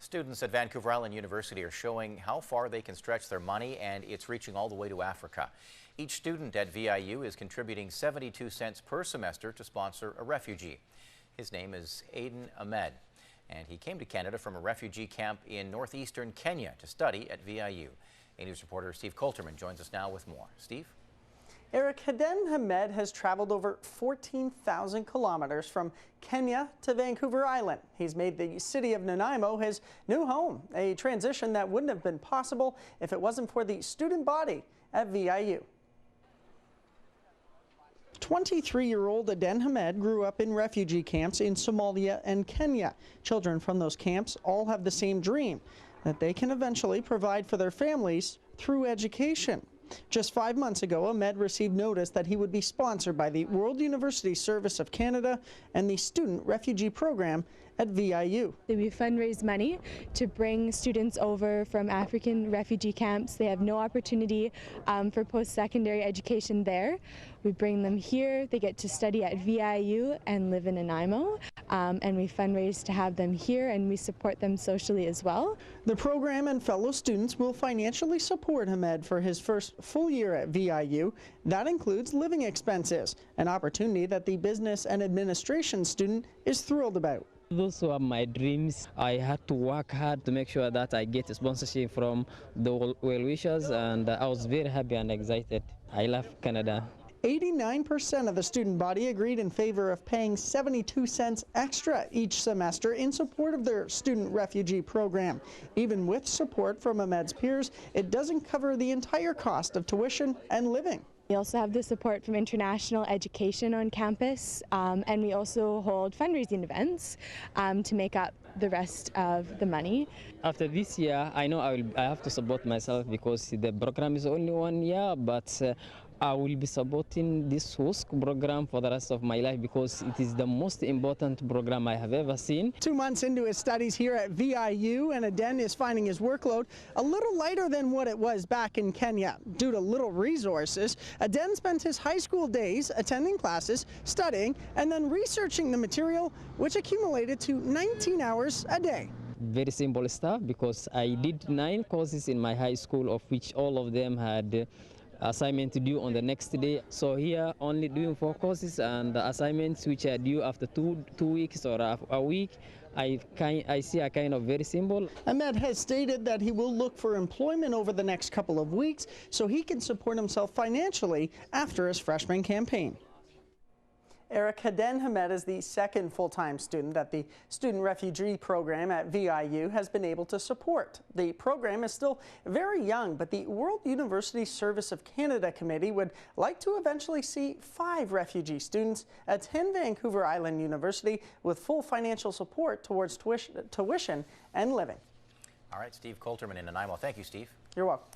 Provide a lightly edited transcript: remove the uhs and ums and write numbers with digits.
Students at Vancouver Island University are showing how far they can stretch their money, and it's reaching all the way to Africa. Each student at V.I.U. is contributing 72 cents per semester to sponsor a refugee. His name is AHMED'S, and he came to Canada from a refugee camp in northeastern Kenya to study at V.I.U. A news reporter Steve Coulterman joins us now with more. Steve? Eric, AHMED'S has traveled over 14,000 kilometers from Kenya to Vancouver Island. He's made the city of Nanaimo his new home, a transition that wouldn't have been possible if it wasn't for the student body at V.I.U. 23-year-old ADEN grew up in refugee camps in Somalia and Kenya. Children from those camps all have the same dream, that they can eventually provide for their families through education. Just 5 months ago, Ahmed received notice that he would be sponsored by the World University Service of Canada and the Student Refugee Program at V.I.U. We fundraise money to bring students over from African refugee camps. They have no opportunity for post-secondary education there. We bring them here, they get to study at V.I.U. and live in Nanaimo, and we fundraise to have them here, and we support them socially as well. The program and fellow students will financially support Ahmed for his first full year at V.I.U. That includes living expenses, an opportunity that the business and administration student is thrilled about. Those were my dreams. I had to work hard to make sure that I get a sponsorship from the well-wishers, and I was very happy and excited. I love Canada. 89% of the student body agreed in favor of paying 72 cents extra each semester in support of their student refugee program. Even with support from Ahmed's peers, it doesn't cover the entire cost of tuition and living. We also have the support from international education on campus, and we also hold fundraising events to make up the rest of the money. After this year, I know I have to support myself because the program is only 1 year, but I will be supporting this WOSC program for the rest of my life because it is the most important program I have ever seen. 2 months into his studies here at V.I.U., and ADEN is finding his workload a little lighter than what it was back in Kenya. Due to little resources, ADEN spent his high school days attending classes, studying, and then researching the material, which accumulated to 19 hours a day. Very simple stuff because I did 9 courses in my high school, of which all of them had assignment to do on the next day. So here only doing 4 courses and assignments which are due after two weeks or a week. I see a kind of very simple. Ahmed has stated that he will look for employment over the next couple of weeks so he can support himself financially after his freshman campaign. Eric, AHMED'S is the second full-time student that the Student Refugee Program at V.I.U. has been able to support. The program is still very young, but the World University Service of Canada Committee would like to eventually see 5 refugee students attend Vancouver Island University with full financial support towards tuition and living. All right, Steve Coulterman in Nanaimo. Thank you, Steve. You're welcome.